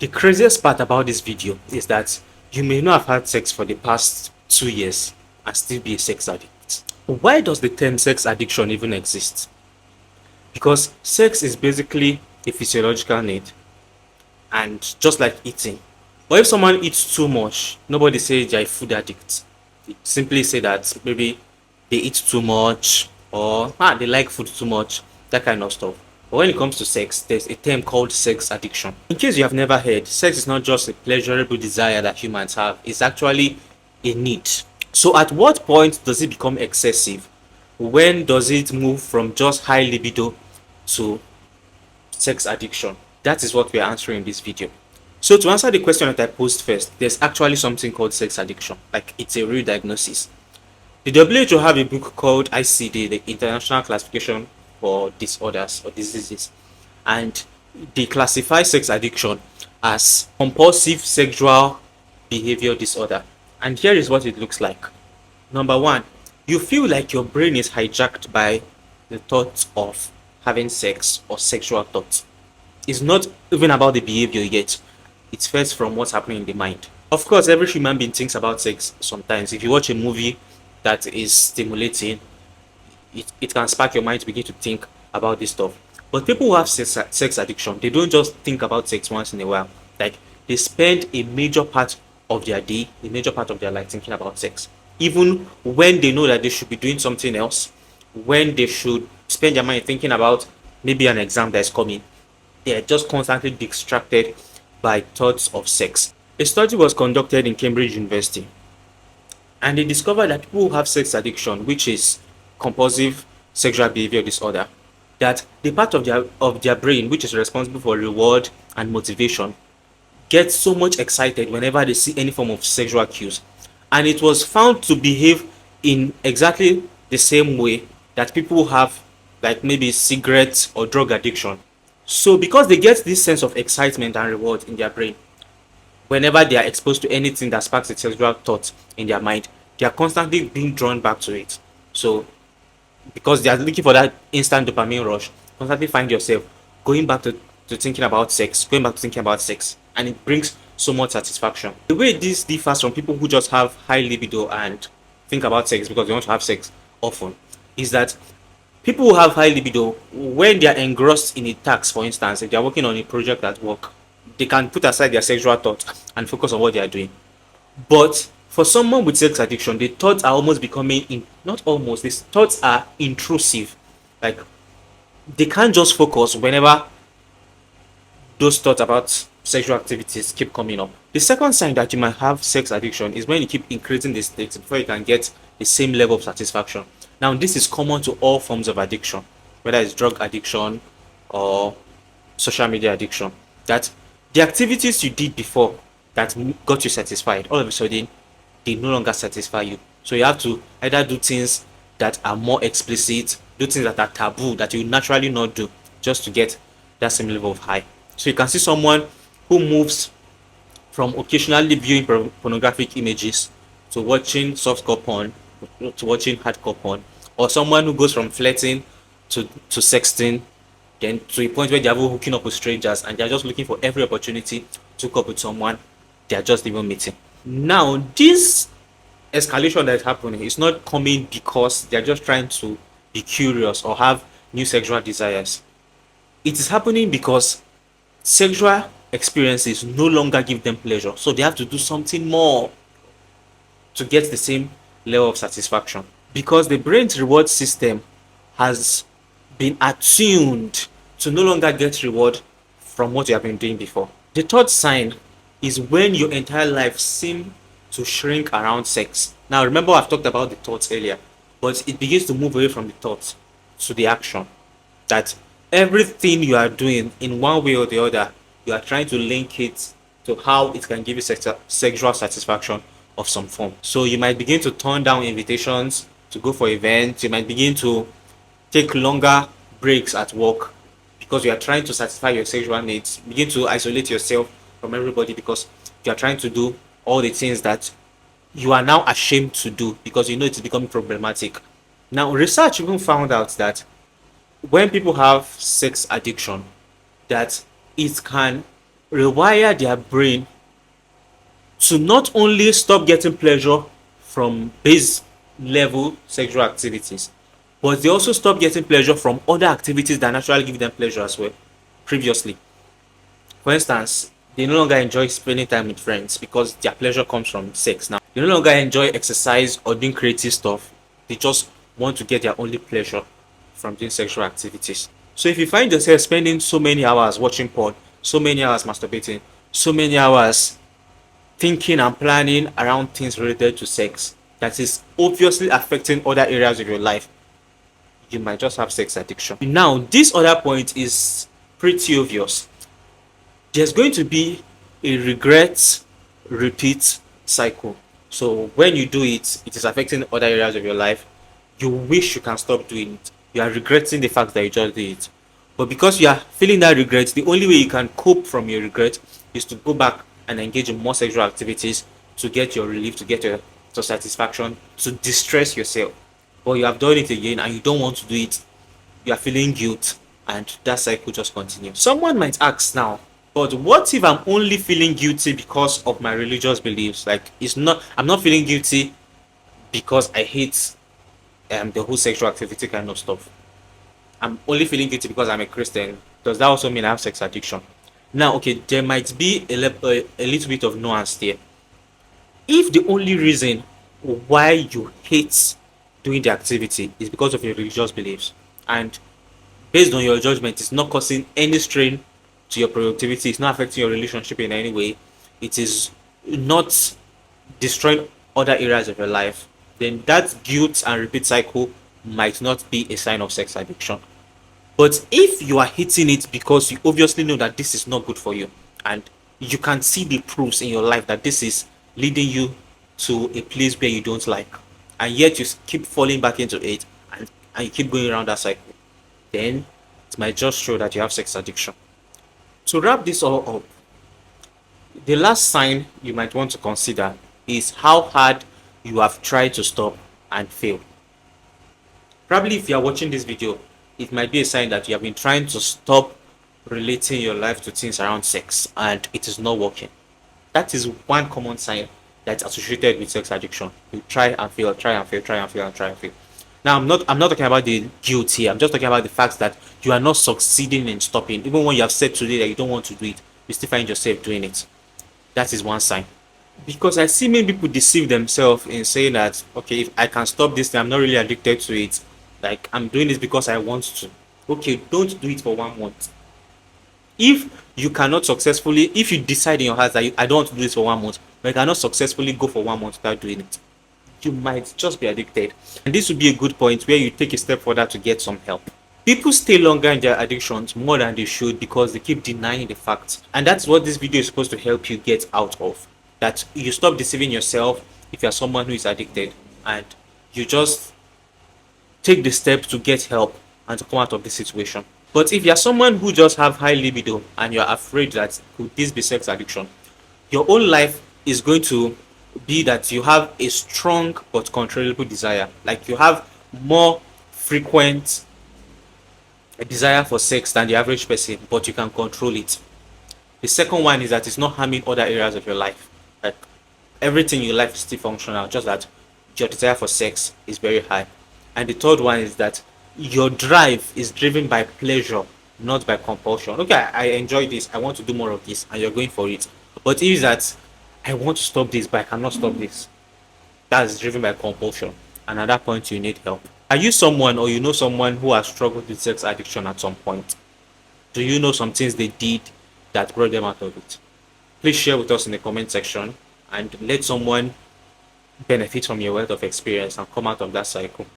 The craziest part about this video is that you may not have had sex for the past 2 years and still be a sex addict. Why does the term sex addiction even exist? Because sex is basically a physiological need, and just like eating. But if someone eats too much, nobody says they're a food addict. They simply say that maybe they eat too much or they like food too much, that kind of stuff. But when it comes to sex, there's a term called sex addiction. In case you have never heard, sex is not just a pleasurable desire that humans have, it's actually a need. So at what point does it become excessive? When does it move from just high libido to sex addiction? That is what we are answering in this video. So to answer the question that I posed first, there's actually something called sex addiction. Like, it's a real diagnosis. The WHO have a book called ICD, the International Classification for Disorders or Diseases, and they classify sex addiction as compulsive sexual behavior disorder. And here is what it looks like. Number one, you feel like your brain is hijacked by the thought of having sex or sexual thoughts. It's not even about the behavior yet. It's first from what's happening in the mind. Of course, every human being thinks about sex sometimes. If you watch a movie that is stimulating, it can spark your mind to begin to think about this stuff. But people who have sex addiction, they don't just think about sex once in a while. Like, they spend a major part of their day, a major part of their life thinking about sex. Even when they know that they should be doing something else, when they should spend their mind thinking about maybe an exam that is coming, they're just constantly distracted by thoughts of sex. A study was conducted in Cambridge University, and they discovered that people who have sex addiction, which is compulsive sexual behavior disorder, that the part of their brain which is responsible for reward and motivation gets so much excited whenever they see any form of sexual cues, and it was found to behave in exactly the same way that people who have, like, maybe cigarettes or drug addiction. So because they get this sense of excitement and reward in their brain whenever they are exposed to anything that sparks a sexual thought in their mind, they are constantly being drawn back to it. So because they are looking for that instant dopamine rush, constantly find yourself going back to thinking about sex, going back to thinking about sex, and it brings so much satisfaction. The way this differs from people who just have high libido and think about sex because they want to have sex often is that people who have high libido, when they are engrossed in a task, for instance, if they are working on a project at work, they can put aside their sexual thoughts and focus on what they are doing. But for someone with sex addiction, the thoughts are almost becoming not almost, these thoughts are intrusive. Like, they can't just focus whenever those thoughts about sexual activities keep coming up. The second sign that you might have sex addiction is when you keep increasing the stakes before you can get the same level of satisfaction. Now, this is common to all forms of addiction, whether it's drug addiction or social media addiction. That the activities you did before that got you satisfied, all of a sudden, they no longer satisfy you. So you have to either do things that are more explicit, do things that are taboo that you naturally not do, just to get that same level of high. So you can see someone who moves from occasionally viewing pornographic images to watching softcore porn, to watching hardcore porn, or someone who goes from flirting to sexting, then to a point where they are hooking up with strangers and they are just looking for every opportunity to hook up with someone they are just even meeting. Now, this escalation that is happening is not coming because they are just trying to be curious or have new sexual desires. It is happening because sexual experiences no longer give them pleasure, so they have to do something more to get the same level of satisfaction, because the brain's reward system has been attuned to no longer get reward from what you have been doing before. The third sign is when your entire life seems to shrink around sex. Now, remember, I've talked about the thoughts earlier, but it begins to move away from the thoughts to the action. That everything you are doing in one way or the other, you are trying to link it to how it can give you sexual satisfaction of some form. So you might begin to turn down invitations to go for events. You might begin to take longer breaks at work because you are trying to satisfy your sexual needs. Begin to isolate yourself from everybody because you are trying to do all the things that you are now ashamed to do because you know it's becoming problematic. Now, research even found out that when people have sex addiction, that it can rewire their brain to not only stop getting pleasure from base level sexual activities, but they also stop getting pleasure from other activities that naturally give them pleasure as well previously. For instance, they no longer enjoy spending time with friends because their pleasure comes from sex now. They no longer enjoy exercise or doing creative stuff. They just want to get their only pleasure from doing sexual activities. So if you find yourself spending so many hours watching porn, so many hours masturbating, so many hours thinking and planning around things related to sex that is obviously affecting other areas of your life, you might just have sex addiction. Now, this other point is pretty obvious. There's going to be a regret repeat cycle. So when you do it, it is affecting other areas of your life. You wish you can stop doing it. You are regretting the fact that you just did it. But because you are feeling that regret, the only way you can cope from your regret is to go back and engage in more sexual activities to get your relief, to get your satisfaction, to distress yourself. But you have done it again and you don't want to do it. You are feeling guilt, and that cycle just continues. Someone might ask now, but what if I'm only feeling guilty because of my religious beliefs? Like, I'm not feeling guilty because I hate the whole sexual activity kind of stuff. I'm only feeling guilty because I'm a Christian. Does that also mean I have sex addiction? Now, okay, there might be a little bit of nuance there. If the only reason why you hate doing the activity is because of your religious beliefs, and based on your judgment, it's not causing any strain to your productivity, it's not affecting your relationship in any way, it is not destroying other areas of your life, then that guilt and repeat cycle might not be a sign of sex addiction. But if you are hitting it because you obviously know that this is not good for you, and you can see the proofs in your life that this is leading you to a place where you don't like, and yet you keep falling back into it, and you keep going around that cycle, then it might just show that you have sex addiction. To wrap this all up, the last sign you might want to consider is how hard you have tried to stop and failed. Probably if you are watching this video, it might be a sign that you have been trying to stop relating your life to things around sex and it is not working. That is one common sign that's associated with sex addiction. You try and fail, try and fail, try and fail, and try and fail. Now, I'm not talking about the guilt here. I'm just talking about the fact that you are not succeeding in stopping. Even when you have said today that you don't want to do it, you still find yourself doing it. That is one sign. Because I see many people deceive themselves in saying that, okay, if I can stop this thing, I'm not really addicted to it. Like, I'm doing this because I want to. Okay, don't do it for 1 month. If you cannot successfully, if you decide in your heart that I don't want to do this for 1 month, but you cannot successfully go for 1 month without doing it, you might just be addicted. And this would be a good point where you take a step further to get some help. People stay longer in their addictions more than they should because they keep denying the facts. And that's what this video is supposed to help you get out of. That you stop deceiving yourself if you're someone who is addicted, and you just take the steps to get help and to come out of this situation. But if you're someone who just have high libido and you're afraid that could this be sex addiction, your own life is going to be that you have a strong but controllable desire. Like, you have more frequent desire for sex than the average person, but you can control it. The second one is that it's not harming other areas of your life. Like, everything in your life is still functional, just that your desire for sex is very high. And the third one is that your drive is driven by pleasure, not by compulsion. Okay, I enjoy this, I want to do more of this, and you're going for it. But if that I want to stop this, but I cannot stop this, that's driven by compulsion. And at that point, you need help. Are you someone, or you know someone who has struggled with sex addiction at some point? Do you know some things they did that brought them out of it? Please share with us in the comment section and let someone benefit from your wealth of experience and come out of that cycle.